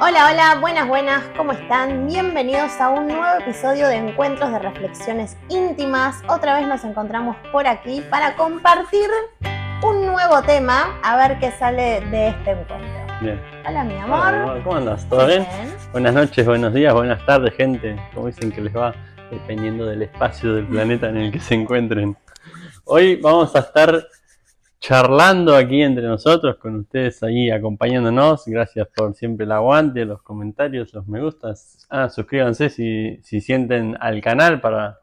Hola, hola, buenas, buenas, ¿cómo están? Bienvenidos a un nuevo episodio de Encuentros de Reflexiones Íntimas. Otra vez nos encontramos por aquí para compartir un nuevo tema, a ver qué sale de este encuentro. Bien. Hola, mi amor. Hola, ¿cómo andas? ¿Todo bien? Buenas noches, buenos días, buenas tardes, gente. Como dicen que les va, dependiendo del espacio del planeta en el que se encuentren. Hoy vamos a estar charlando aquí entre nosotros, con ustedes ahí acompañándonos. Gracias por siempre el aguante, los comentarios, los me gustas. Suscríbanse si sienten al canal para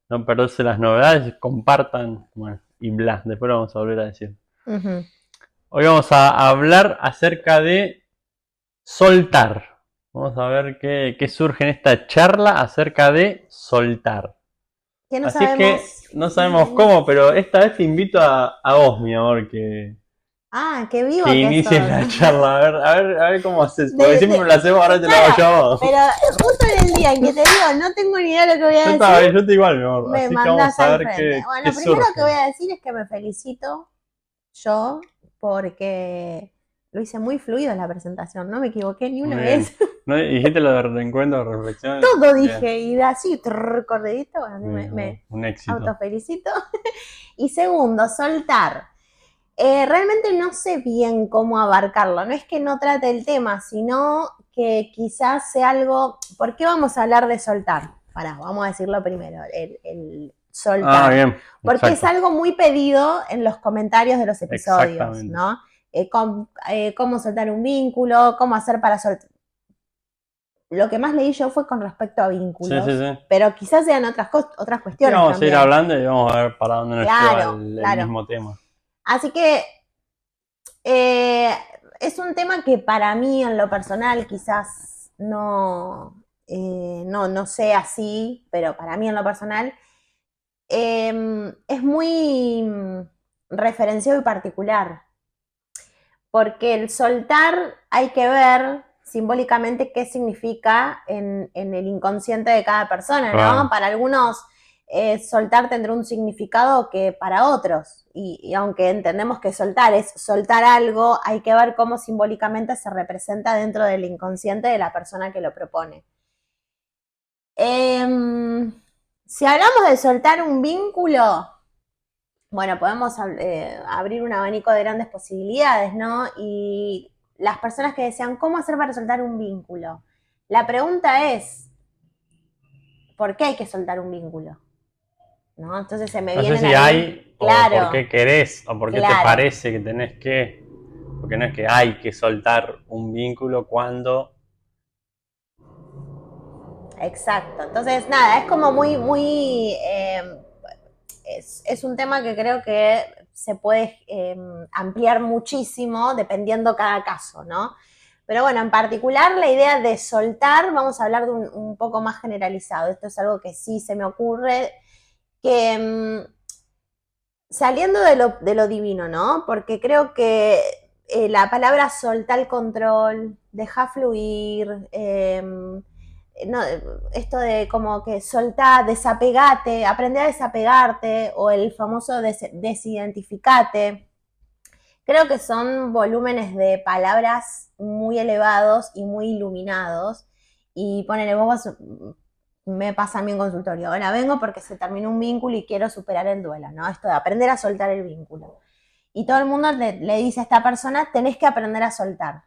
no perderse las novedades. Compartan, bueno, y bla, después lo vamos a volver a decir. Hoy vamos a hablar acerca de soltar. Vamos a ver qué surge en esta charla acerca de soltar. Que no Así sabemos... que no sabemos cómo, pero esta vez te invito a vos, mi amor, que vivo que inicies la charla. A ver cómo haces. Porque siempre me la hacemos, ahora te la hago yo a vos. Pero justo en el día en que te digo, no tengo ni idea de lo que voy a decir. Yo te igual, mi amor. Me Así que mandás vamos a al ver frente. qué Bueno, qué primero surge. que voy a decir es que me felicito yo porque lo hice muy fluido en la presentación, no me equivoqué ni una vez. ¿No dijiste lo de reencuentro, reflexión? Todo dije, y así, corridito, bueno, me un éxito. autofelicito. Y segundo, soltar. Realmente no sé bien cómo abarcarlo, no es que no trate el tema, sino que quizás sea algo... ¿Por qué vamos a hablar de soltar? Vamos a decirlo primero, el soltar. Bien. Porque exacto. es algo muy pedido en los comentarios de los episodios, ¿no? Cómo soltar un vínculo, cómo hacer para soltar. Lo que más leí yo fue con respecto a vínculos, sí. Pero quizás sean otras cuestiones. Sí, vamos también. A ir hablando y vamos a ver para dónde nos lleva el mismo tema. Así que es un tema que para mí en lo personal quizás no sea así, pero para mí en lo personal es muy referenciado y particular, porque el soltar hay que ver simbólicamente qué significa en el inconsciente de cada persona, ¿no? Para algunos soltar tendrá un significado que para otros, y aunque entendemos que soltar es soltar algo, hay que ver cómo simbólicamente se representa dentro del inconsciente de la persona que lo propone. Si hablamos de soltar un vínculo, bueno, podemos abrir un abanico de grandes posibilidades, ¿no? Y las personas que desean cómo hacer para soltar un vínculo. La pregunta es, ¿por qué hay que soltar un vínculo? ¿No? Entonces se me viene... No sé si hay, claro, o por qué querés, o por qué te parece que tenés que... Porque no es que hay que soltar un vínculo cuando... Exacto. Entonces, nada, es como muy... es un tema que creo que se puede ampliar muchísimo dependiendo cada caso, ¿no? Pero bueno, en particular la idea de soltar, vamos a hablar de un poco más generalizado. Esto es algo que sí se me ocurre, que saliendo de lo divino, ¿no? Porque creo que la palabra soltar el control, dejar fluir, no, esto de como que soltar, desapegate, aprender a desapegarte, o el famoso desidentificate, creo que son volúmenes de palabras muy elevados y muy iluminados. Y ponele, me pasa a mí en consultorio, ahora vengo porque se terminó un vínculo y quiero superar el duelo, ¿no? Esto de aprender a soltar el vínculo. Y todo el mundo le dice a esta persona, tenés que aprender a soltar.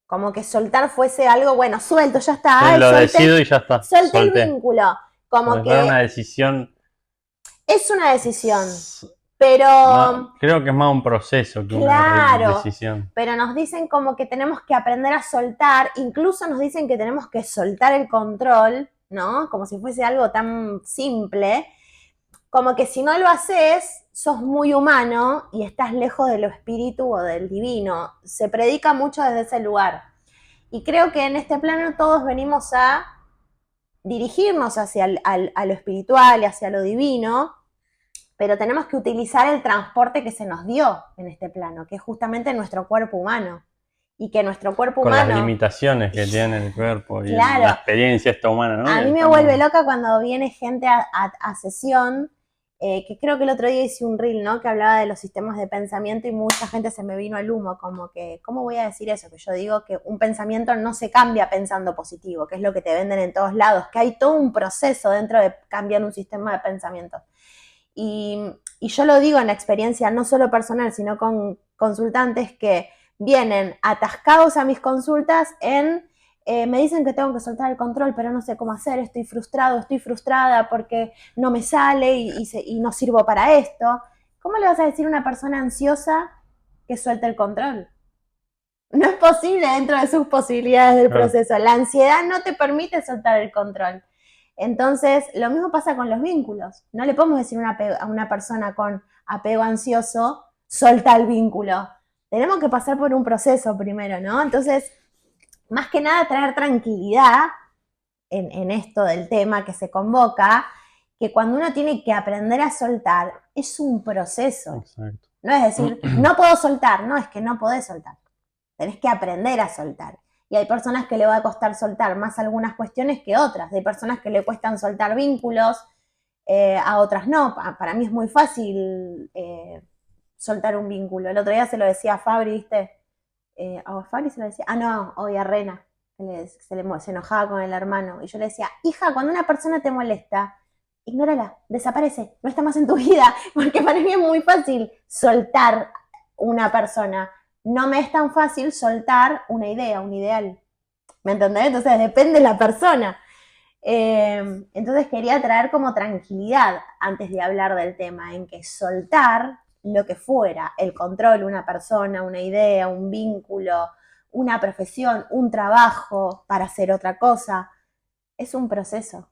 Como que soltar fuese algo, bueno, suelto, ya está. Lo decido y ya está. Solté el vínculo. Como que es una decisión. Es una decisión, pero... No, creo que es más un proceso que una decisión. Pero nos dicen como que tenemos que aprender a soltar, incluso nos dicen que tenemos que soltar el control, ¿no? Como si fuese algo tan simple. Como que si no lo haces, sos muy humano y estás lejos de lo espíritu o del divino. Se predica mucho desde ese lugar. Y creo que en este plano todos venimos a dirigirnos hacia a lo espiritual y hacia lo divino, pero tenemos que utilizar el transporte que se nos dio en este plano, que es justamente nuestro cuerpo humano. Y que nuestro cuerpo humano... Con las limitaciones que tiene el cuerpo y la experiencia esta humana, ¿no? A mí me vuelve loca cuando viene gente a sesión que creo que el otro día hice un reel, ¿no? Que hablaba de los sistemas de pensamiento y mucha gente se me vino al humo, como que, ¿cómo voy a decir eso? Que yo digo que un pensamiento no se cambia pensando positivo, que es lo que te venden en todos lados, que hay todo un proceso dentro de cambiar un sistema de pensamiento. Y yo lo digo en la experiencia no solo personal, sino con consultantes que vienen atascados a mis consultas me dicen que tengo que soltar el control, pero no sé cómo hacer, estoy frustrado, estoy frustrada porque no me sale y no sirvo para esto. ¿Cómo le vas a decir a una persona ansiosa que suelte el control? No es posible dentro de sus posibilidades del proceso. La ansiedad no te permite soltar el control. Entonces, lo mismo pasa con los vínculos. No le podemos decir a una persona con apego ansioso, solta el vínculo. Tenemos que pasar por un proceso primero, ¿no? Entonces, más que nada traer tranquilidad en esto del tema que se convoca, que cuando uno tiene que aprender a soltar, es un proceso. Exacto. No es decir, no puedo soltar, no, es que no podés soltar. Tenés que aprender a soltar. Y hay personas que le va a costar soltar más algunas cuestiones que otras. Hay personas que le cuestan soltar vínculos, a otras no. Para mí es muy fácil soltar un vínculo. El otro día se lo decía a Fabri, ¿viste? A Fabri se lo decía, no, hoy a Rena, se enojaba con el hermano. Y yo le decía, hija, cuando una persona te molesta, ignórala, desaparece, no está más en tu vida. Porque para mí es muy fácil soltar una persona. No me es tan fácil soltar una idea, un ideal. ¿Me entendés? Entonces depende de la persona. Entonces quería traer como tranquilidad antes de hablar del tema, en que soltar lo que fuera, el control, una persona, una idea, un vínculo, una profesión, un trabajo para hacer otra cosa, es un proceso.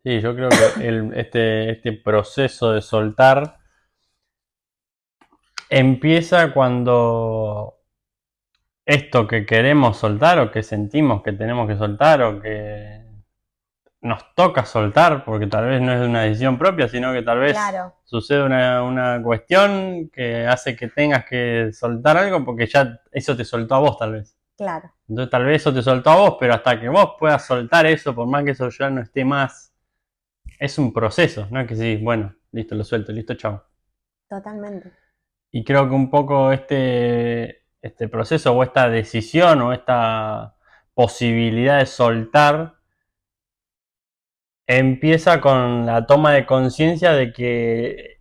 Sí, yo creo que este proceso de soltar empieza cuando esto que queremos soltar o que sentimos que tenemos que soltar o que nos toca soltar, porque tal vez no es una decisión propia, sino que tal vez sucede una cuestión que hace que tengas que soltar algo porque ya eso te soltó a vos tal vez. Claro. Entonces tal vez eso te soltó a vos, pero hasta que vos puedas soltar eso, por más que eso ya no esté más, es un proceso, no es que sí, bueno, listo, lo suelto, listo, chao. Totalmente. Y creo que un poco este proceso o esta decisión o esta posibilidad de soltar empieza con la toma de conciencia de que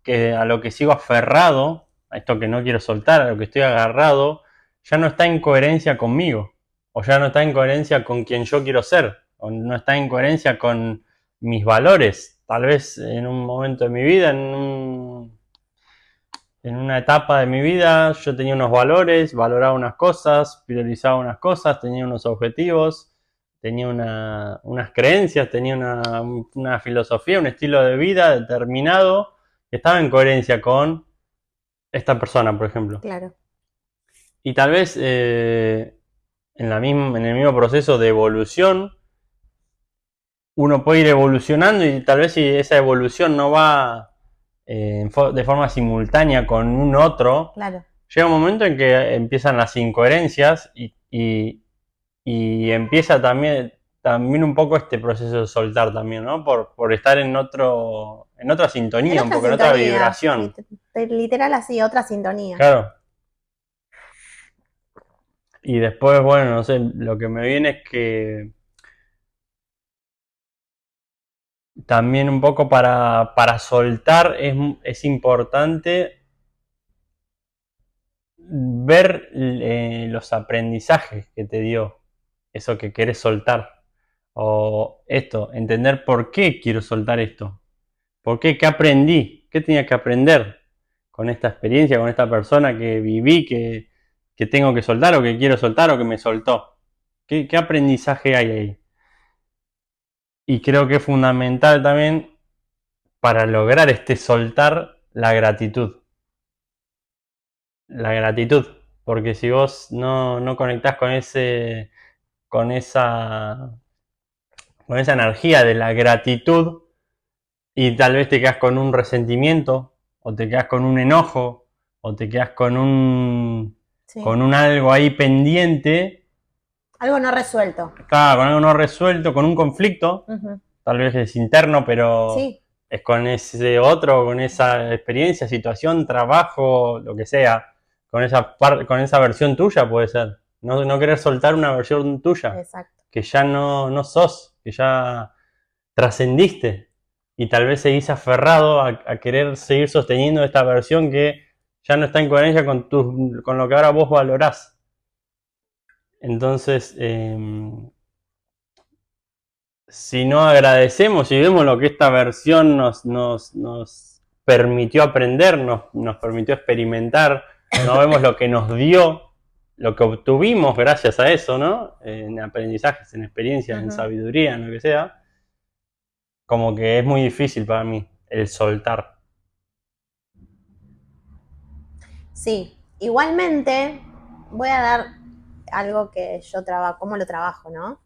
que a lo que sigo aferrado, a esto que no quiero soltar, a lo que estoy agarrado, ya no está en coherencia conmigo, o ya no está en coherencia con quien yo quiero ser, o no está en coherencia con mis valores. Tal vez en un momento de mi vida, en una etapa de mi vida, yo tenía unos valores, valoraba unas cosas, priorizaba unas cosas, tenía unos objetivos, tenía unas creencias, tenía una filosofía, un estilo de vida determinado que estaba en coherencia con esta persona, por ejemplo. Claro. Y tal vez en el mismo proceso de evolución, uno puede ir evolucionando y tal vez si esa evolución no va de forma simultánea con un otro, claro. Llega un momento en que empiezan las incoherencias y empieza también un poco este proceso de soltar también, ¿no? Por estar en otra sintonía, un poco, en otra vibración. Literal así, otra sintonía. Claro. Y después, bueno, no sé, lo que me viene es que también un poco para soltar es importante ver los aprendizajes que te dio eso que querés soltar. O esto, entender por qué quiero soltar esto. ¿Por qué? ¿Qué aprendí? ¿Qué tenía que aprender con esta experiencia, con esta persona que viví, que tengo que soltar o que quiero soltar o que me soltó? ¿Qué aprendizaje hay ahí? Y creo que es fundamental también para lograr este soltar la gratitud. La gratitud. Porque si vos no conectás con con esa energía de la gratitud y tal vez te quedas con un resentimiento o te quedas con un enojo o te quedas con con un algo ahí pendiente, algo no resuelto, claro, con algo no resuelto, con un conflicto, tal vez es interno, pero Sí, es con ese otro, con esa experiencia, situación, trabajo, lo que sea, con esa versión tuya puede ser. No querer soltar una versión tuya, exacto. que ya no sos, que ya trascendiste y tal vez seguís aferrado a querer seguir sosteniendo esta versión que ya no está en coherencia con lo que ahora vos valorás. Entonces, si no agradecemos y vemos lo que esta versión nos permitió aprender, nos permitió experimentar, no vemos lo que nos dio, lo que obtuvimos gracias a eso, ¿no? En aprendizajes, en experiencias, en sabiduría, en lo que sea, como que es muy difícil para mí el soltar. Sí, igualmente voy a dar algo que yo trabajo, cómo lo trabajo, ¿no?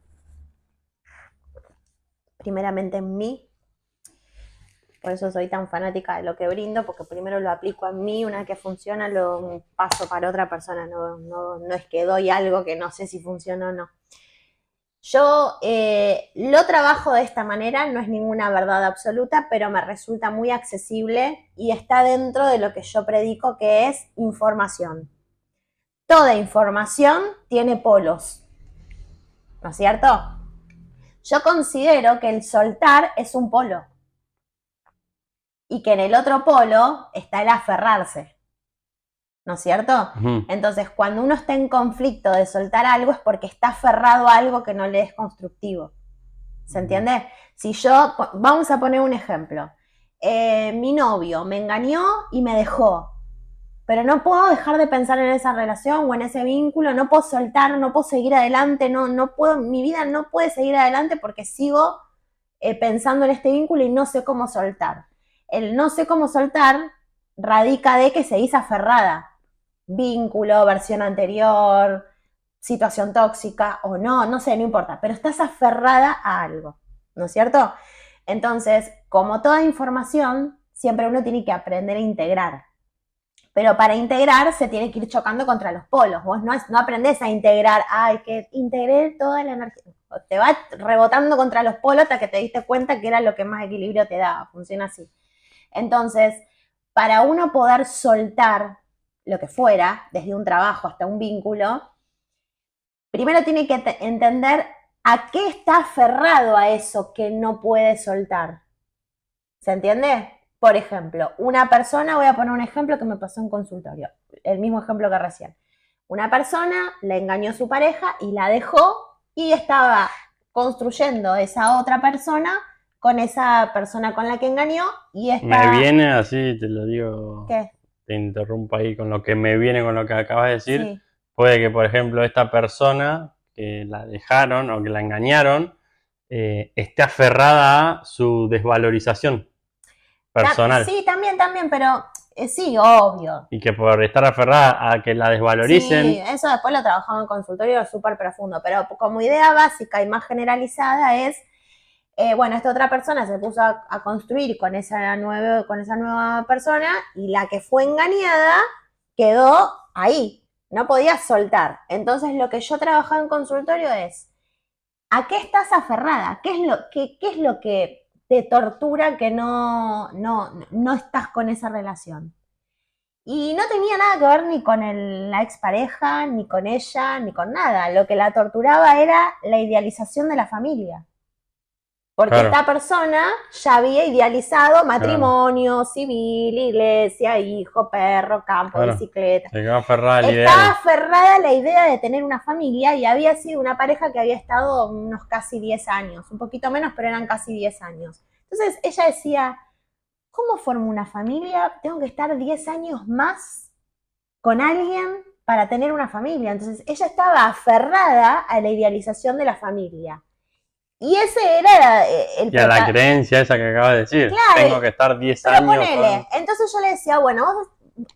Primeramente en mí, por eso soy tan fanática de lo que brindo, porque primero lo aplico en mí, una vez que funciona lo paso para otra persona, no es que doy algo que no sé si funciona o no. Yo lo trabajo de esta manera, no es ninguna verdad absoluta, pero me resulta muy accesible y está dentro de lo que yo predico, que es información. Toda información tiene polos, ¿no es cierto? Yo considero que el soltar es un polo y que en el otro polo está el aferrarse, ¿no es cierto? Entonces, cuando uno está en conflicto de soltar algo es porque está aferrado a algo que no le es constructivo. ¿Se entiende? Si yo, vamos a poner un ejemplo. Mi novio me engañó y me dejó, pero no puedo dejar de pensar en esa relación o en ese vínculo, no puedo soltar, no puedo seguir adelante, no puedo, mi vida no puede seguir adelante porque sigo pensando en este vínculo y no sé cómo soltar. El no sé cómo soltar radica de que seguís aferrada. Vínculo, versión anterior, situación tóxica o no sé, no importa, pero estás aferrada a algo, ¿no es cierto? Entonces, como toda información, siempre uno tiene que aprender a integrar. Pero para integrar se tiene que ir chocando contra los polos. Vos no aprendés a integrar, que integré toda la energía. Te va rebotando contra los polos hasta que te diste cuenta que era lo que más equilibrio te daba. Funciona así. Entonces, para uno poder soltar lo que fuera, desde un trabajo hasta un vínculo, primero tiene que entender a qué está aferrado a eso que no puede soltar. ¿Se entiende? Por ejemplo, una persona, voy a poner un ejemplo que me pasó en consultorio, el mismo ejemplo que recién. Una persona le engañó a su pareja y la dejó y estaba construyendo esa otra persona con esa persona con la que engañó y Me viene así, te lo digo, ¿Qué? te interrumpo ahí con lo que me viene con lo que acabas de decir. Sí. Puede que, por ejemplo, esta persona que la dejaron o que la engañaron esté aferrada a su desvalorización personal. Sí, también, pero sí, obvio. Y que por estar aferrada a que la desvaloricen. Sí, eso después lo trabajamos en consultorio súper profundo, pero como idea básica y más generalizada es, bueno, esta otra persona se puso a construir con esa nueva persona y la que fue engañada quedó ahí, no podía soltar. Entonces lo que yo trabajaba en consultorio es, ¿a qué estás aferrada? ¿Qué es lo que te tortura que no estás con esa relación? Y no tenía nada que ver ni con la expareja, ni con ella, ni con nada. Lo que la torturaba era la idealización de la familia. Porque Claro. esta persona ya había idealizado matrimonio, civil, iglesia, hijo, perro, campo, bicicleta. Se quedó aferrada al Estaba ideal. aferrada a la idea de tener una familia y había sido una pareja que había estado unos casi 10 años, un poquito menos, pero eran casi 10 años. Entonces ella decía, ¿cómo formo una familia? Tengo que estar 10 años más con alguien para tener una familia. Entonces ella estaba aferrada a la idealización de la familia. Y ese era el... Y a la creencia esa que acabas de decir. Claro, tengo que estar 10 pero años ponele, entonces yo le decía, bueno,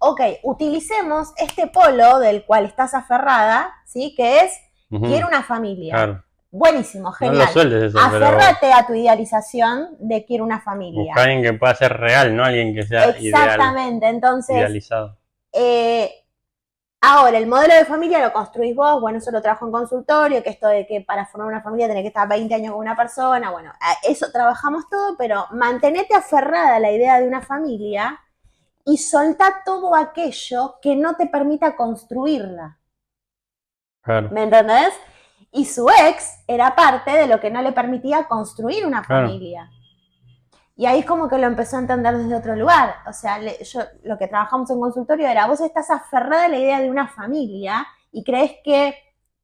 ok, utilicemos este polo del cual estás aferrada, ¿sí? Que es, quiero una familia. Claro. Buenísimo, genial. No lo sueltes eso, Aferrate a tu idealización de quiero una familia. Busca a alguien que pueda ser real, no alguien que sea exactamente, entonces idealizado. Ahora, el modelo de familia lo construís vos, bueno, eso lo trabajo en consultorio, que esto de que para formar una familia tenés que estar 20 años con una persona, bueno, eso trabajamos todo, pero mantenete aferrada a la idea de una familia y soltá todo aquello que no te permita construirla. Claro. ¿Me entendés? Y su ex era parte de lo que no le permitía construir una Claro. familia. Y ahí es como que lo empezó a entender desde otro lugar. O sea, lo que trabajamos en consultorio era, vos estás aferrada a la idea de una familia y crees que,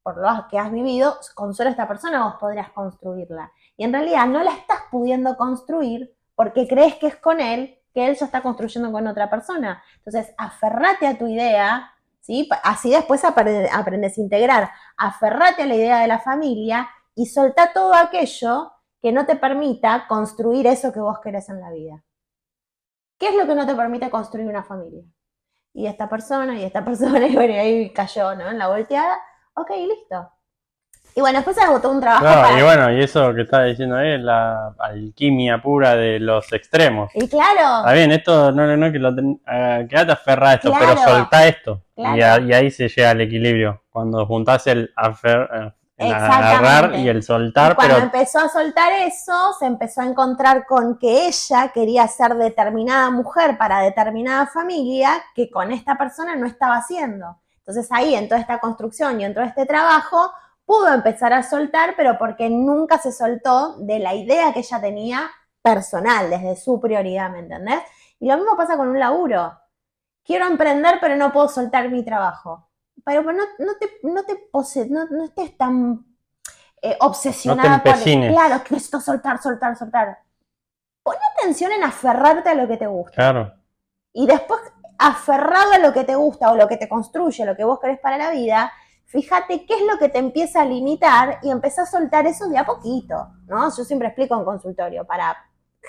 por lo que has vivido, con solo esta persona vos podrías construirla. Y en realidad no la estás pudiendo construir porque crees que es con él, que él ya está construyendo con otra persona. Entonces, aferrate a tu idea, ¿sí? Así después aprendes a integrar. Aferrate a la idea de la familia y soltá todo aquello que no te permita construir eso que vos querés en la vida. ¿Qué es lo que no te permite construir una familia? Y esta persona, y bueno, y ahí cayó, ¿no? En la volteada. Ok, listo. Y bueno, después hago todo un trabajo para... Y bueno, y eso que estaba diciendo es la alquimia pura de los extremos. Y claro. Está bien, esto no que lo quedate aferrada a esto, claro, pero soltá esto. Claro. Y ahí se llega al equilibrio. Cuando juntás el agarrar y el soltar. Y cuando empezó a soltar eso, se empezó a encontrar con que ella quería ser determinada mujer para determinada familia que con esta persona no estaba haciendo. Entonces ahí, en toda esta construcción y en todo este trabajo, pudo empezar a soltar, pero porque nunca se soltó de la idea que ella tenía personal, desde su prioridad, ¿me entendés? Y lo mismo pasa con un laburo. Quiero emprender, pero no puedo soltar mi trabajo. Pero no estés tan obsesionada. No te empecines. Claro, que necesito soltar. Pon atención en aferrarte a lo que te gusta. Claro. Y después, aferrado a lo que te gusta o lo que te construye, lo que vos querés para la vida, fíjate qué es lo que te empieza a limitar y empezá a soltar eso de a poquito, ¿no? Yo siempre explico en consultorio, para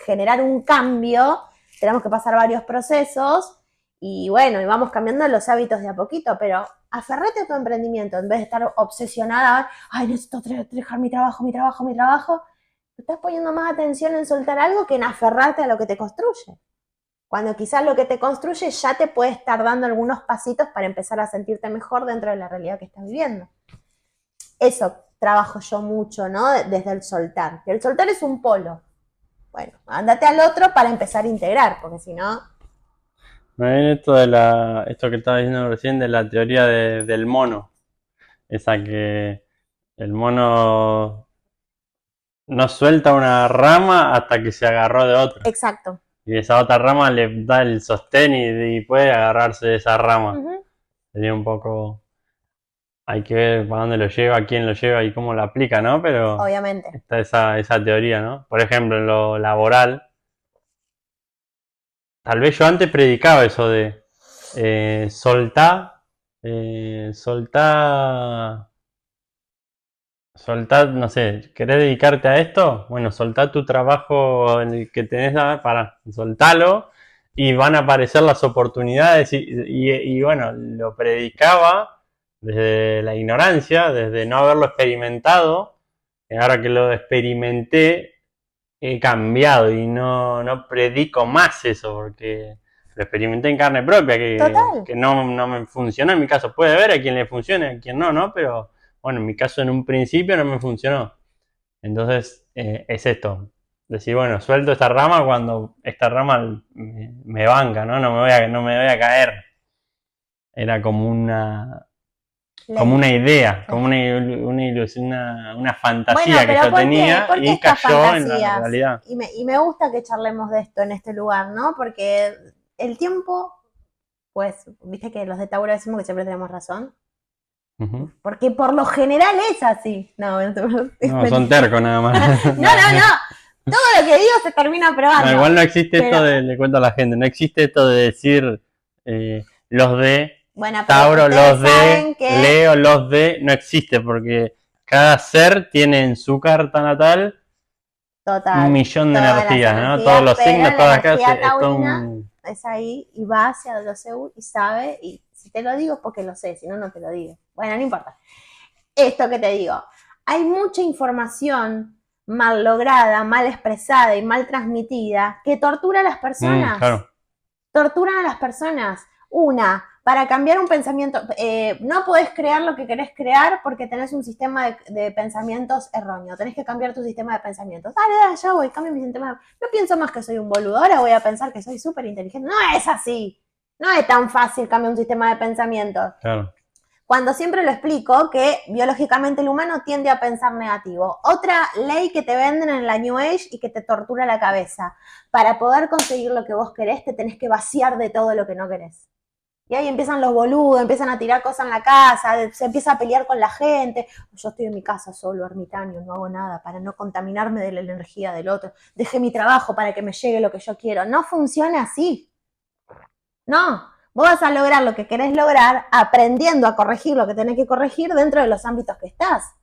generar un cambio tenemos que pasar varios procesos y bueno, y vamos cambiando los hábitos de a poquito, pero aferrate a tu emprendimiento en vez de estar obsesionada, ay, necesito dejar mi trabajo, estás poniendo más atención en soltar algo que en aferrarte a lo que te construye. Cuando quizás lo que te construye ya te puede estar dando algunos pasitos para empezar a sentirte mejor dentro de la realidad que estás viviendo. Eso trabajo yo mucho, ¿no? Desde el soltar. El soltar es un polo. Bueno, andate al otro para empezar a integrar, porque si no... Me viene esto que estaba diciendo recién de la teoría del mono. Esa que el mono no suelta una rama hasta que se agarró de otra. Exacto. Y esa otra rama le da el sostén y puede agarrarse de esa rama. Sería un poco... Hay que ver para dónde lo lleva, quién lo lleva y cómo lo aplica, ¿no? Pero obviamente está esa teoría, ¿no? Por ejemplo, en lo laboral, tal vez yo antes predicaba eso de soltar, no sé, ¿querés dedicarte a esto? Bueno, soltá tu trabajo en el que tenés para soltarlo y van a aparecer las oportunidades y bueno, lo predicaba desde la ignorancia, desde no haberlo experimentado. Ahora que lo experimenté, he cambiado y no predico más eso porque lo experimenté en carne propia, que no me funcionó en mi caso. Puede haber a quien le funcione, a quien no, pero bueno, en mi caso en un principio no me funcionó. Entonces es esto, decir, bueno, suelto esta rama cuando esta rama me banca, ¿no? No me voy a caer. Era como una idea, como una ilusión, una fantasía que yo tenía y cayó en la realidad. Y me gusta que charlemos de esto en este lugar, ¿no? Porque el tiempo, pues, viste que los de Tauro decimos que siempre tenemos razón. Porque por lo general es así. No, son tercos nada más. No. Todo lo que digo se termina probando. No, igual no existe esto le cuento a la gente, no existe esto de decir los de Tauro, los de Leo, los de... No existe porque cada ser tiene en su carta natal un millón de energías, ¿no? Todos los signos, todas las casas. Es ahí y va hacia lo seguro y sabe, y si te lo digo es porque lo sé, si no, no te lo digo. Bueno, no importa. Esto que te digo, hay mucha información mal lograda, mal expresada y mal transmitida que tortura a las personas. Claro. Torturan a las personas. para cambiar un pensamiento, no podés crear lo que querés crear porque tenés un sistema de pensamientos erróneo. Tenés que cambiar tu sistema de pensamientos. Dale, ya voy, cambio mi sistema. No pienso más que soy un boludo, ahora voy a pensar que soy súper inteligente. No es así. No es tan fácil cambiar un sistema de pensamientos. Claro. Cuando siempre lo explico que biológicamente el humano tiende a pensar negativo. Otra ley que te venden en la New Age y que te tortura la cabeza. Para poder conseguir lo que vos querés, te tenés que vaciar de todo lo que no querés. Y ahí empiezan los boludos, empiezan a tirar cosas en la casa, se empieza a pelear con la gente. Yo estoy en mi casa solo, ermitaño, no hago nada para no contaminarme de la energía del otro. Dejé mi trabajo para que me llegue lo que yo quiero. No funciona así. No. Vos vas a lograr lo que querés lograr aprendiendo a corregir lo que tenés que corregir dentro de los ámbitos que estás.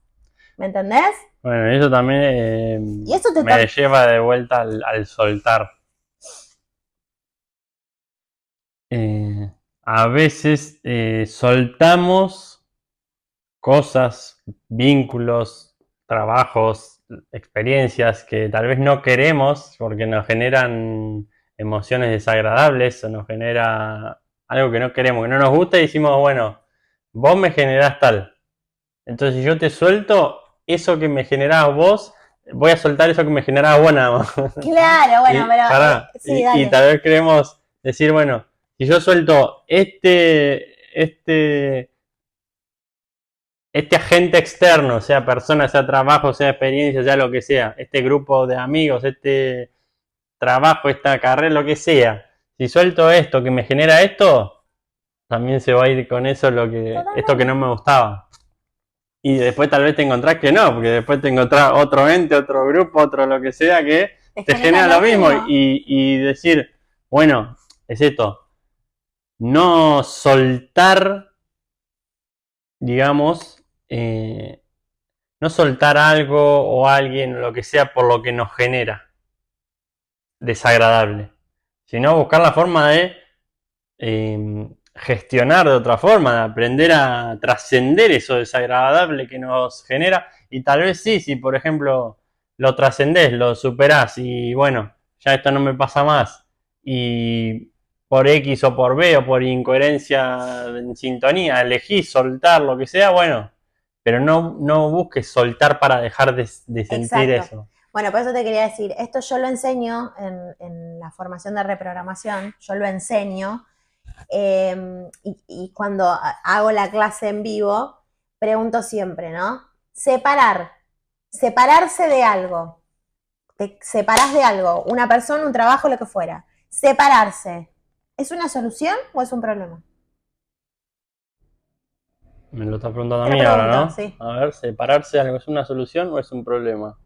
¿Me entendés? Bueno, eso también y eso me lleva de vuelta al soltar. A veces soltamos cosas, vínculos, trabajos, experiencias que tal vez no queremos porque nos generan emociones desagradables o nos genera algo que no queremos, que no nos gusta y decimos, bueno, vos me generás tal. Entonces si yo te suelto eso que me generás vos, voy a soltar eso que me generás vos nada más. Claro, bueno, pero... sí, y tal vez queremos decir, bueno, si yo suelto este agente externo, sea persona, sea trabajo, sea experiencia, sea lo que sea, este grupo de amigos, este trabajo, esta carrera, lo que sea, si suelto esto que me genera esto, también se va a ir con eso esto que no me gustaba. Y después tal vez te encontrás que no, porque después te encontrás otro ente, otro grupo, otro lo que sea que te genera lo mismo. Y decir, bueno, es esto, no soltar, digamos, no soltar algo o alguien, lo que sea, por lo que nos genera desagradable, sino buscar la forma de gestionar de otra forma, de aprender a trascender eso desagradable que nos genera. Y tal vez sí, si por ejemplo lo trascendés, lo superás y bueno, ya esto no me pasa más y por X o por B o por incoherencia en sintonía elegís soltar lo que sea, bueno, pero no busques soltar para dejar de sentir eso. Bueno, por eso te quería decir, esto yo lo enseño en la formación de reprogramación, yo lo enseño. Y cuando hago la clase en vivo, pregunto siempre, ¿no? Separarse de algo. Te separás de algo, una persona, un trabajo, lo que fuera. Separarse, ¿es una solución o es un problema? Me lo estás preguntando a mí ahora, ¿no? Sí. A ver, ¿separarse de algo es una solución o es un problema?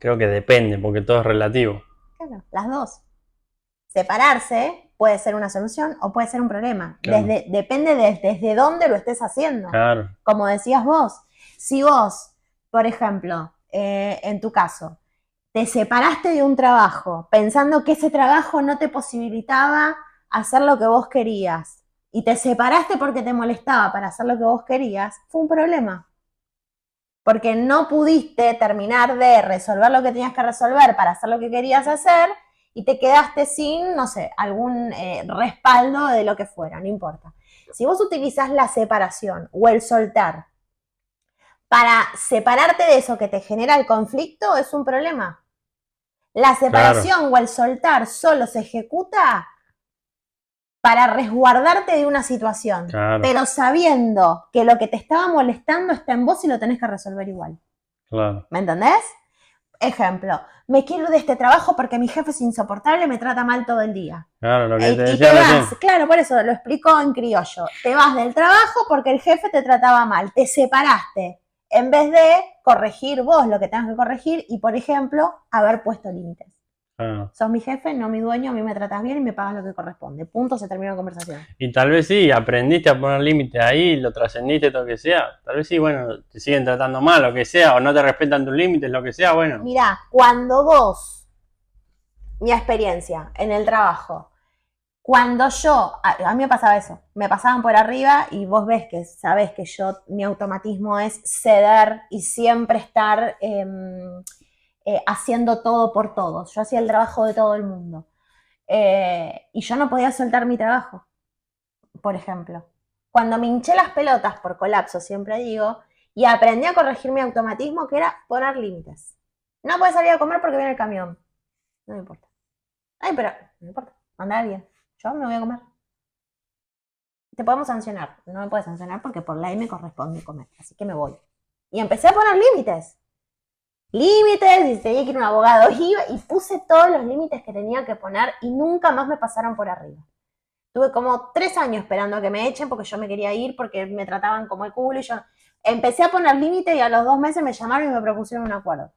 Creo que depende, porque todo es relativo. Claro, las dos. Separarse puede ser una solución o puede ser un problema. Claro. Depende desde dónde lo estés haciendo. Claro. Como decías vos, si vos, por ejemplo, en tu caso, te separaste de un trabajo pensando que ese trabajo no te posibilitaba hacer lo que vos querías y te separaste porque te molestaba para hacer lo que vos querías, fue un problema. Porque no pudiste terminar de resolver lo que tenías que resolver para hacer lo que querías hacer y te quedaste sin, no sé, algún respaldo de lo que fuera, no importa. Si vos utilizás la separación o el soltar para separarte de eso que te genera el conflicto, es un problema. La separación o el soltar solo se ejecuta para resguardarte de una situación, pero sabiendo que lo que te estaba molestando está en vos y lo tenés que resolver igual. ¿Me entendés? Ejemplo, me quiero ir de este trabajo porque mi jefe es insoportable, me trata mal todo el día. Claro, lo que te decía y te vas, claro, por eso lo explico en criollo. Te vas del trabajo porque el jefe te trataba mal, te separaste, en vez de corregir vos lo que tengas que corregir y, por ejemplo, haber puesto límites. Sos mi jefe, no mi dueño, a mí me tratas bien y me pagas lo que corresponde. Punto, se terminó la conversación. Y tal vez sí, aprendiste a poner límites ahí, lo trascendiste, todo lo que sea. Tal vez sí, bueno, te siguen tratando mal, lo que sea, o no te respetan tus límites, lo que sea, bueno. Mirá, cuando vos, mi experiencia en el trabajo, cuando yo, a mí me pasaba eso, me pasaban por arriba y vos ves que sabés que yo, mi automatismo es ceder y siempre estar haciendo todo por todos. Yo hacía el trabajo de todo el mundo. Y yo no podía soltar mi trabajo, por ejemplo. Cuando me hinché las pelotas por colapso, siempre digo, y aprendí a corregir mi automatismo, que era poner límites. No puedes salir a comer porque viene el camión. No me importa. Ay, pero no me importa. Manda a alguien. Yo me voy a comer. Te podemos sancionar. No me puedes sancionar porque por ley me corresponde comer. Así que me voy. Y empecé a poner límites. Límites, y tenía que ir a un abogado. Y puse todos los límites que tenía que poner y nunca más me pasaron por arriba. Tuve como 3 años esperando a que me echen porque yo me quería ir, porque me trataban como el culo y yo empecé a poner límites y a los 2 meses me llamaron y me propusieron un acuerdo.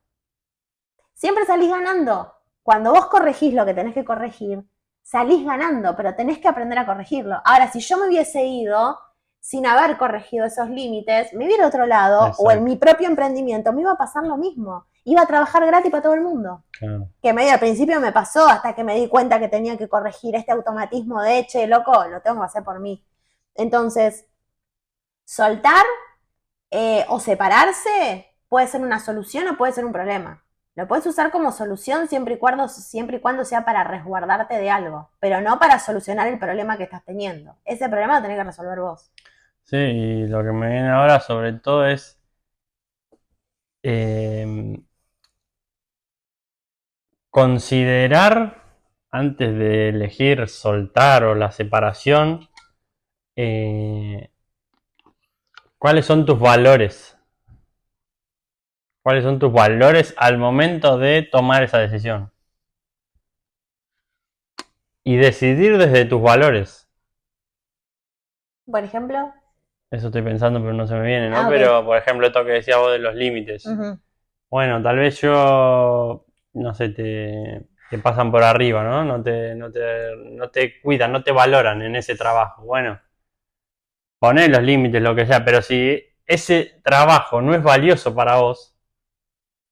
Siempre salís ganando. Cuando vos corregís lo que tenés que corregir, salís ganando, pero tenés que aprender a corregirlo. Ahora, si yo me hubiese ido sin haber corregido esos límites, me hubiera a otro lado, Exacto. o en mi propio emprendimiento, me iba a pasar lo mismo. Iba a trabajar gratis para todo el mundo. Claro. Que medio al principio me pasó hasta que me di cuenta que tenía que corregir este automatismo de, che, loco, lo tengo que hacer por mí. Entonces, soltar o separarse puede ser una solución o puede ser un problema. Lo puedes usar como solución siempre y cuando sea para resguardarte de algo, pero no para solucionar el problema que estás teniendo. Ese problema lo tenés que resolver vos. Sí, y lo que me viene ahora sobre todo es considerar, antes de elegir soltar o la separación, ¿cuáles son tus valores? ¿Cuáles son tus valores al momento de tomar esa decisión? Y decidir desde tus valores. Por ejemplo. Eso estoy pensando, pero no se me viene, ¿no? Okay. Pero, por ejemplo, esto que decías vos de los límites. Bueno, tal vez yo, no sé, te pasan por arriba, ¿no? No te cuidan, no te valoran en ese trabajo. Bueno, poné los límites, lo que sea, pero si ese trabajo no es valioso para vos,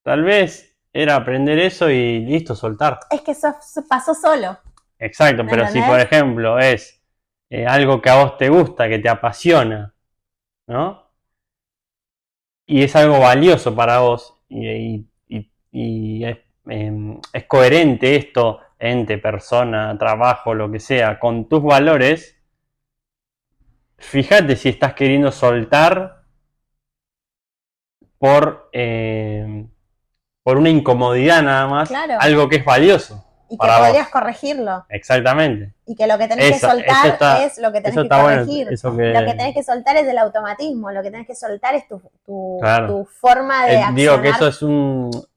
tal vez era aprender eso y listo, soltar. Es que eso pasó solo. Exacto, pero si por ejemplo es algo que a vos te gusta, que te apasiona, ¿no? Y es algo valioso para vos y es coherente esto, ente, persona, trabajo, lo que sea, con tus valores, fíjate si estás queriendo soltar por una incomodidad nada más, claro, algo que es valioso. Y que podrías corregirlo. Exactamente. Y que lo que tenés que soltar es lo que tenés que corregir. Bueno, lo que tenés que soltar es el automatismo, lo que tenés que soltar es tu forma de accionar. Digo que eso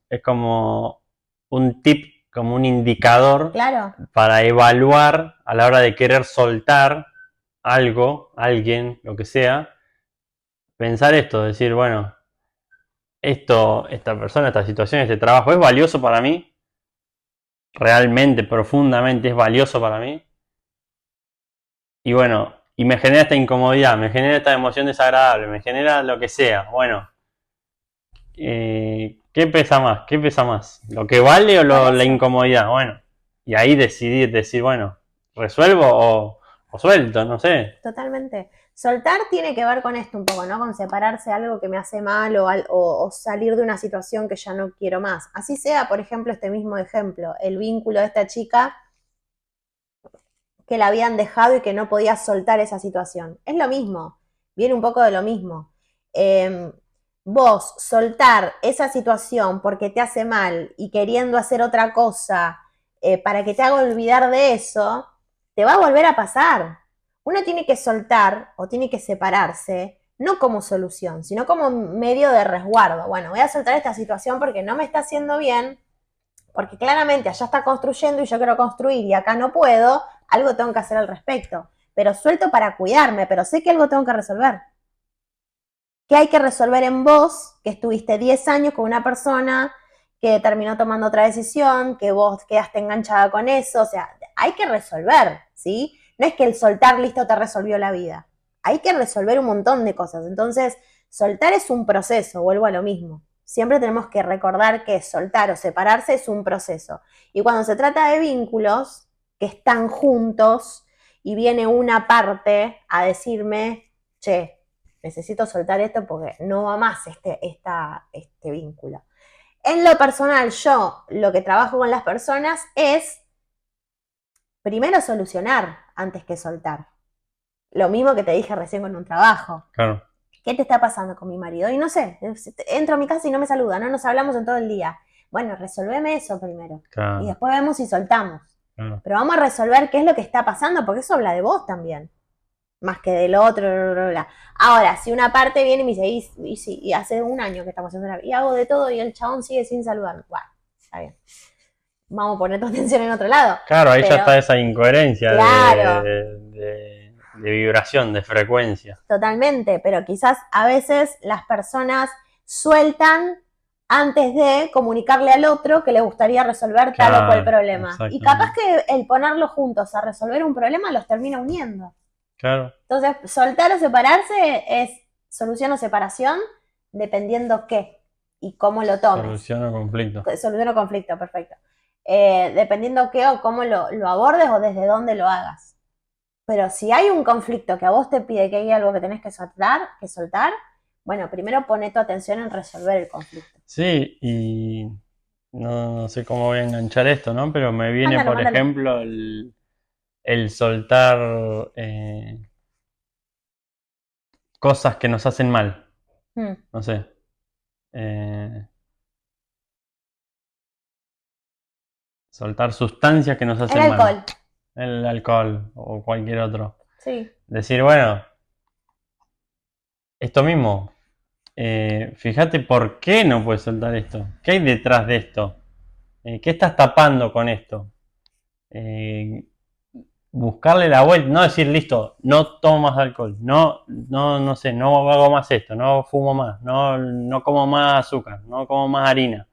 es como un tip, como un indicador para evaluar a la hora de querer soltar algo, alguien, lo que sea, pensar esto, decir, bueno, esta persona, esta situación, este trabajo, ¿es valioso para mí? ¿Realmente, profundamente es valioso para mí? Y bueno, y me genera esta incomodidad, me genera esta emoción desagradable, me genera lo que sea. Bueno, ¿qué pesa más? ¿Qué pesa más? ¿Lo que vale o la incomodidad? Bueno, y ahí decir, bueno, ¿resuelvo o suelto? No sé. Totalmente. Soltar tiene que ver con esto un poco, ¿no? Con separarse de algo que me hace mal o salir de una situación que ya no quiero más. Así sea, por ejemplo, este mismo ejemplo, el vínculo de esta chica que la habían dejado y que no podía soltar esa situación. Es lo mismo, viene un poco de lo mismo. Vos soltar esa situación porque te hace mal y queriendo hacer otra cosa para que te haga olvidar de eso, te va a volver a pasar. Uno tiene que soltar o tiene que separarse, no como solución, sino como medio de resguardo. Bueno, voy a soltar esta situación porque no me está haciendo bien, porque claramente allá está construyendo y yo quiero construir y acá no puedo, algo tengo que hacer al respecto. Pero suelto para cuidarme, pero sé que algo tengo que resolver. ¿Qué hay que resolver en vos, que estuviste 10 años con una persona que terminó tomando otra decisión, que vos quedaste enganchada con eso? O sea, hay que resolver, ¿sí? No es que el soltar listo te resolvió la vida. Hay que resolver un montón de cosas. Entonces, soltar es un proceso, vuelvo a lo mismo. Siempre tenemos que recordar que soltar o separarse es un proceso. Y cuando se trata de vínculos que están juntos y viene una parte a decirme, che, necesito soltar esto porque no va más este vínculo. En lo personal, yo lo que trabajo con las personas es primero solucionar antes que soltar. Lo mismo que te dije recién con un trabajo. Claro. ¿Qué te está pasando con mi marido? Y no sé, entro a mi casa y no me saluda, no nos hablamos en todo el día. Bueno, resolveme eso primero. Claro. Y después vemos si soltamos. Claro. Pero vamos a resolver qué es lo que está pasando, porque eso habla de vos también. Más que del otro, bla, bla, bla. Ahora, si una parte viene y me dice, y hace un año que estamos haciendo y hago de todo y el chabón sigue sin saludarme. Bueno, está bien. Vamos a poner tu atención en otro lado. Claro, ahí ya está esa incoherencia claro, de vibración, de frecuencia. Totalmente, pero quizás a veces las personas sueltan antes de comunicarle al otro que le gustaría resolver tal o cual problema. Y capaz que el ponerlos juntos a resolver un problema los termina uniendo. Claro. Entonces, soltar o separarse es solución o separación dependiendo qué y cómo lo tomes. Solución o conflicto. Solución o conflicto, perfecto. Dependiendo qué o cómo lo abordes o desde dónde lo hagas. Pero si hay un conflicto que a vos te pide que hay algo que tenés que soltar, bueno, primero pone tu atención en resolver el conflicto. Sí, y no sé cómo voy a enganchar esto, ¿no? Pero me viene, por ejemplo, el soltar cosas que nos hacen mal. No sé. Soltar sustancias que nos hacen mal. El alcohol. El alcohol o cualquier otro. Sí. Decir, bueno, esto mismo. Fíjate por qué no puedes soltar esto. ¿Qué hay detrás de esto? ¿Qué estás tapando con esto? Buscarle la vuelta, no decir listo, no tomo más alcohol, no sé, no hago más esto, no fumo más, no como más azúcar, no como más harina.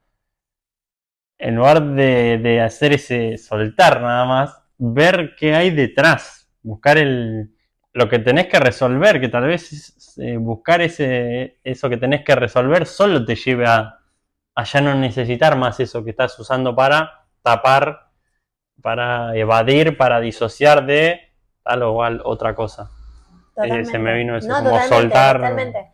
En lugar de hacer ese soltar nada más, ver qué hay detrás, buscar lo que tenés que resolver, que tal vez buscar eso que tenés que resolver solo te lleve a ya no necesitar más eso que estás usando para tapar, para evadir, para disociar de tal o cual otra cosa. Se me vino eso, como soltar. Totalmente.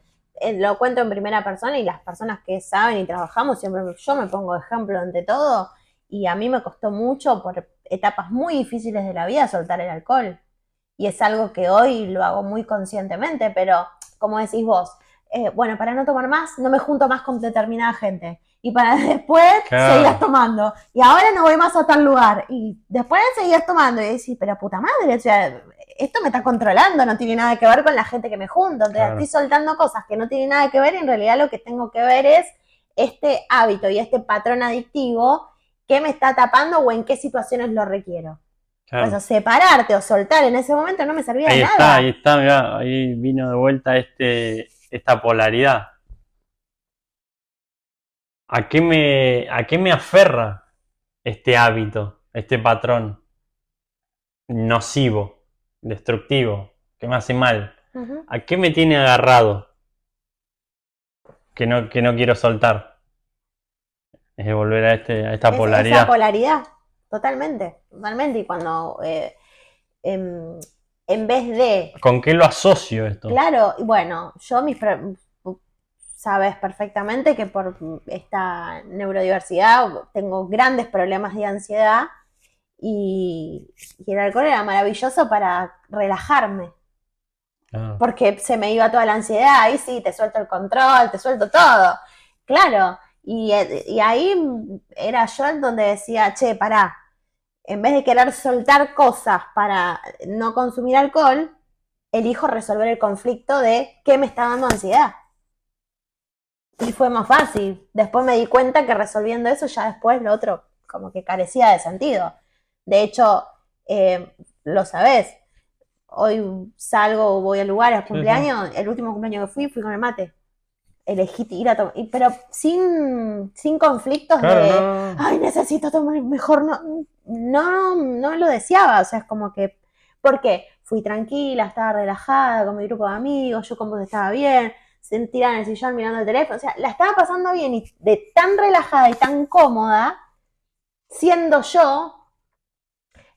Lo cuento en primera persona y las personas que saben y trabajamos, siempre yo me pongo ejemplo ante todo y a mí me costó mucho por etapas muy difíciles de la vida soltar el alcohol. Y es algo que hoy lo hago muy conscientemente, pero como decís vos, bueno, para no tomar más, no me junto más con determinada gente. Y para después seguías tomando. Y ahora no voy más a tal lugar. Y después seguías tomando. Y decís, pero puta madre, o sea, esto me está controlando, no tiene nada que ver con la gente que me junto. Entonces estoy soltando cosas que no tienen nada que ver y en realidad lo que tengo que ver es este hábito y este patrón adictivo que me está tapando o en qué situaciones lo requiero. Claro. Pues separarte o soltar en ese momento no me servía de nada. Ahí está, mirá, ahí vino de vuelta esta polaridad. ¿A qué me aferra este hábito, este patrón nocivo, destructivo, que me hace mal? ¿A qué me tiene agarrado que no quiero soltar? Es de volver a esta polaridad. Esa polaridad, totalmente. Y cuando en vez de... ¿Con qué lo asocio esto? Claro, y bueno, yo sabes perfectamente que por esta neurodiversidad tengo grandes problemas de ansiedad y el alcohol era maravilloso para relajarme. Porque se me iba toda la ansiedad, ahí sí, te suelto el control, te suelto todo. Claro, y ahí era yo en donde decía, che, pará, en vez de querer soltar cosas para no consumir alcohol, elijo resolver el conflicto de qué me está dando ansiedad. Y fue más fácil. Después me di cuenta que resolviendo eso, ya después lo otro como que carecía de sentido. De hecho, lo sabés, hoy salgo, voy a lugares, cumpleaños, el último cumpleaños que fui con el mate. Elegí ir a tomar, pero sin conflictos de, ay, necesito tomar, mejor no lo deseaba, o sea, es como que, ¿por qué? Fui tranquila, estaba relajada con mi grupo de amigos, yo con vos estaba bien, tirada en el sillón mirando el teléfono, o sea, la estaba pasando bien y de tan relajada y tan cómoda, siendo yo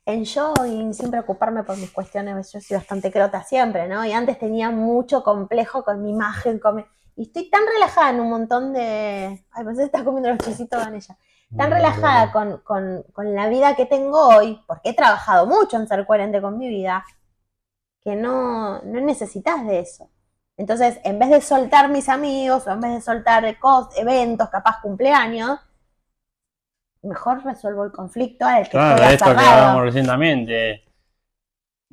y sin preocuparme por mis cuestiones, yo soy bastante crota siempre, ¿no? Y antes tenía mucho complejo con mi imagen, y estoy tan relajada en un montón de... Ay, pensé que estás comiendo los chisitos con ella. tan relajada con la vida que tengo hoy, porque he trabajado mucho en ser coherente con mi vida, que no necesitas de eso. Entonces, en vez de soltar mis amigos o en vez de soltar eventos, capaz cumpleaños, mejor resuelvo el conflicto al que Claro, estoy de esto que aferrado. hablábamos recientemente.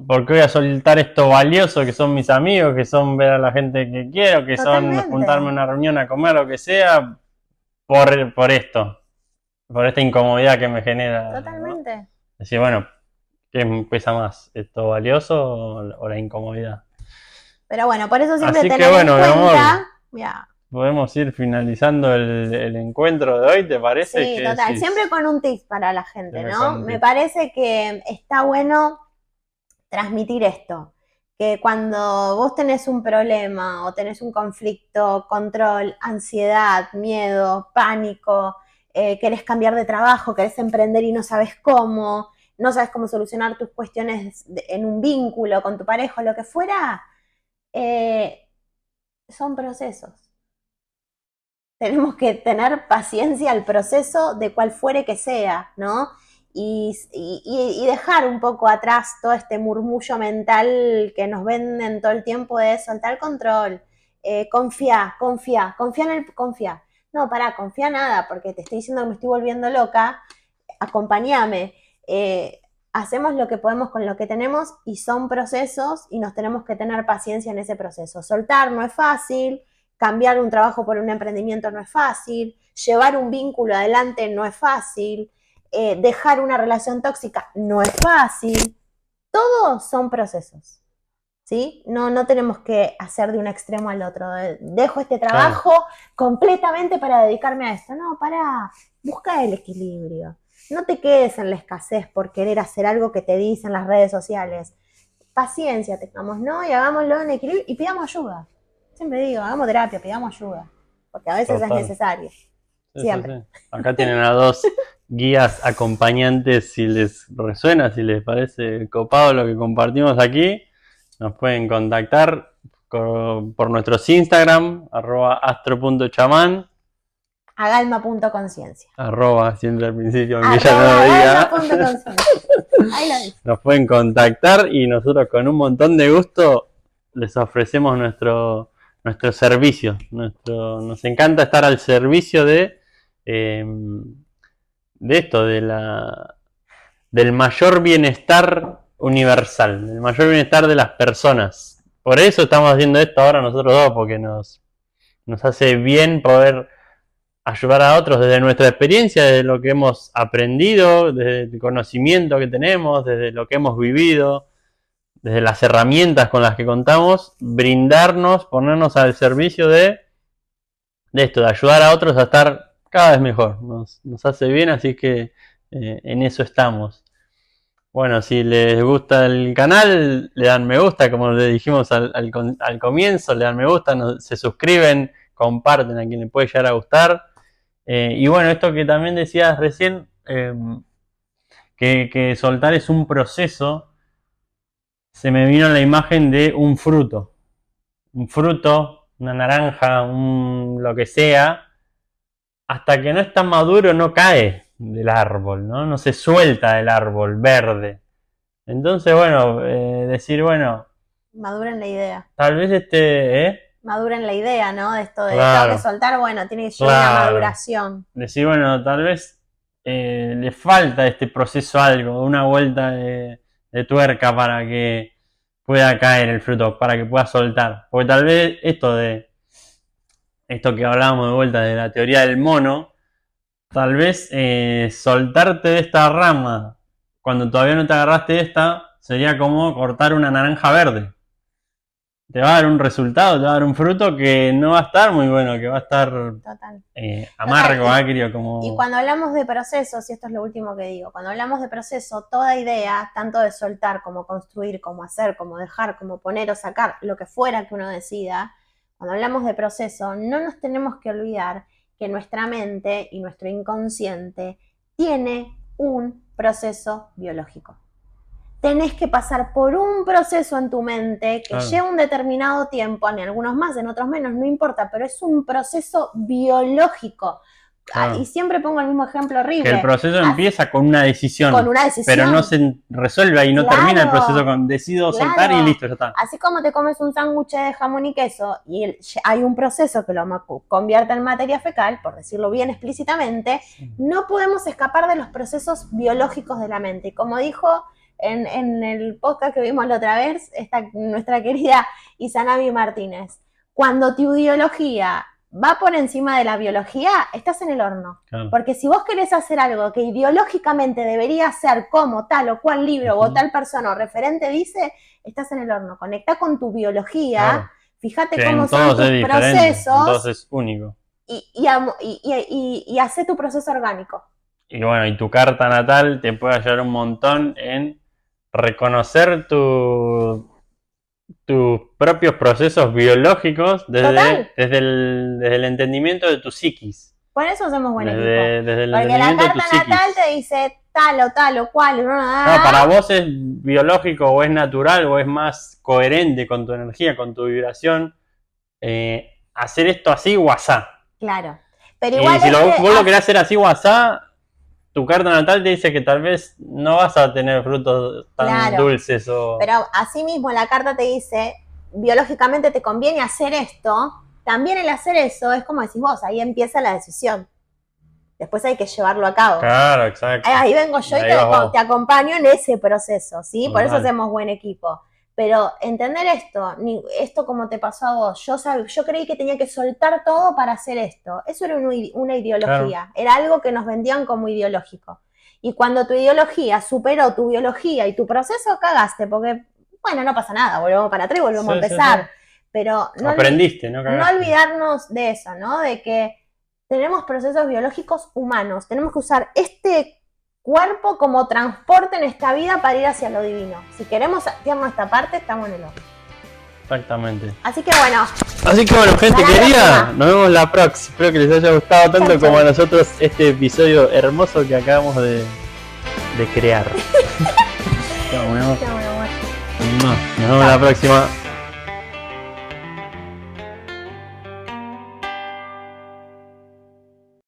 ¿Por qué voy a soltar esto valioso que son mis amigos, que son ver a la gente que quiero, que Totalmente. son juntarme a una reunión a comer, lo que sea, por esto, por esta incomodidad que me genera? Totalmente. ¿No? Decir, bueno, ¿qué pesa más? ¿Esto valioso o la incomodidad? Pero bueno, por eso siempre Así tener que bueno, en mi amor, cuenta. Mira, podemos ir finalizando el encuentro de hoy, ¿te parece? sí, ¿Qué total. decís? Siempre con un tip para la gente, Siempre ¿no? con un Me tip. parece que está bueno transmitir esto. Que cuando vos tenés un problema o tenés un conflicto, control, ansiedad, miedo, pánico, querés cambiar de trabajo, querés emprender y no sabes cómo, no sabes cómo solucionar tus cuestiones en un vínculo con tu pareja o lo que fuera, son procesos. Tenemos que tener paciencia al proceso de cual fuere que sea, ¿no? Y dejar un poco atrás todo este murmullo mental que nos venden todo el tiempo de soltar el control, confía confía. No, pará, confía nada, porque te estoy diciendo que me estoy volviendo loca, acompáñame. Hacemos lo que podemos con lo que tenemos y son procesos y nos tenemos que tener paciencia en ese proceso. Soltar no es fácil, cambiar un trabajo por un emprendimiento no es fácil, llevar un vínculo adelante no es fácil, dejar una relación tóxica no es fácil. Todos son procesos, ¿sí? No tenemos que hacer de un extremo al otro. Dejo este trabajo completamente para dedicarme a esto. No, busca el equilibrio. No te quedes en la escasez por querer hacer algo que te dicen las redes sociales. Paciencia, tengamos, ¿no? Y hagámoslo en equilibrio y pidamos ayuda. Siempre digo, hagamos terapia, pidamos ayuda. Porque a veces es necesario. Sí, siempre. sí. Acá tienen a dos guías acompañantes, si les resuena, si les parece copado lo que compartimos aquí, nos pueden contactar por nuestros Instagram, @astro.chamán, Agalma.conciencia. siempre al principio, aunque ya no lo diga. Agalma.conciencia. Ahí lo dice. Nos pueden contactar y nosotros con un montón de gusto les ofrecemos nuestro servicio. Nos encanta estar al servicio de esto, del mayor bienestar universal, del mayor bienestar de las personas. Por eso estamos haciendo esto ahora nosotros dos, porque nos hace bien poder ayudar a otros desde nuestra experiencia, desde lo que hemos aprendido, desde el conocimiento que tenemos, desde lo que hemos vivido, desde las herramientas con las que contamos, brindarnos, ponernos al servicio de esto, de ayudar a otros a estar cada vez mejor. Nos hace bien, así que en eso estamos. Bueno, si les gusta el canal, le dan me gusta, como le dijimos al comienzo, le dan me gusta, se suscriben, comparten a quien le puede llegar a gustar. Y bueno, esto que también decías recién, que soltar es un proceso, se me vino la imagen de un fruto. Un fruto, una naranja, lo que sea, hasta que no está maduro no cae del árbol, ¿no? No se suelta del árbol verde. Entonces, bueno, decir, bueno, Maduren la idea. tal vez Maduren la idea, ¿no? De esto de claro, tengo que soltar, bueno, tiene que llegar una maduración. Decir, bueno, tal vez le falta este proceso algo, una vuelta de tuerca para que pueda caer el fruto, para que pueda soltar. Porque tal vez esto que hablábamos de vuelta de la teoría del mono, tal vez soltarte de esta rama cuando todavía no te agarraste de esta sería como cortar una naranja verde. Te va a dar un resultado, te va a dar un fruto que no va a estar muy bueno, que va a estar amargo, Total. agrio, como... Y cuando hablamos de procesos, y esto es lo último que digo, cuando hablamos de proceso, toda idea, tanto de soltar como construir, como hacer, como dejar, como poner o sacar, lo que fuera que uno decida, cuando hablamos de proceso, no nos tenemos que olvidar que nuestra mente y nuestro inconsciente tiene un proceso biológico. Tenés que pasar por un proceso en tu mente que lleva un determinado tiempo, en algunos más, en otros menos, no importa, pero es un proceso biológico. Claro. Y siempre pongo el mismo ejemplo horrible. Que el proceso empieza con una decisión. Con una decisión. Pero no se resuelve ahí, no termina el proceso con decido soltar y listo, ya está. Así como te comes un sándwich de jamón y queso y hay un proceso que lo convierte en materia fecal, por decirlo bien explícitamente, no podemos escapar de los procesos biológicos de la mente. Y como dijo en el podcast que vimos la otra vez, nuestra querida Izanami Martínez, cuando tu ideología va por encima de la biología, estás en el horno. Claro. Porque si vos querés hacer algo que ideológicamente debería ser como tal o cual libro o tal persona o referente dice, estás en el horno. Conectá con tu biología, claro. Fíjate cómo son tus procesos. Entonces es único. Y hacé tu proceso orgánico. Y bueno, y tu carta natal te puede ayudar un montón en reconocer tus propios procesos biológicos desde el entendimiento de tu psiquis. Por eso hacemos buen equipo. Desde el porque la carta natal te dice tal o cual. No, para vos es biológico o es natural o es más coherente con tu energía, con tu vibración, hacer esto así o asá. Claro. Pero igual y si vos lo querés hacer así o asá, tu carta natal te dice que tal vez no vas a tener frutos tan dulces. Pero así mismo la carta te dice, biológicamente te conviene hacer esto, también el hacer eso es como decís vos, ahí empieza la decisión. Después hay que llevarlo a cabo. Claro, exacto. Ahí vengo yo y te acompaño en ese proceso, ¿sí? Por eso hacemos buen equipo. Pero entender esto como te pasó a vos, yo creí que tenía que soltar todo para hacer esto. Eso era una ideología, era algo que nos vendían como ideológico. Y cuando tu ideología superó tu biología y tu proceso, cagaste, porque, bueno, no pasa nada, volvemos para atrás y volvemos a empezar. Sí. Pero no aprendiste, ¿no? No olvidarnos de eso, ¿no? De que tenemos procesos biológicos humanos, tenemos que usar este cuerpo como transporte en esta vida para ir hacia lo divino. Si queremos activar nuestra parte, estamos en el horno. Exactamente. Así que bueno, gente querida, nos vemos la próxima. Espero que les haya gustado tanto como a nosotros este episodio hermoso que acabamos de crear. Nos vemos la próxima.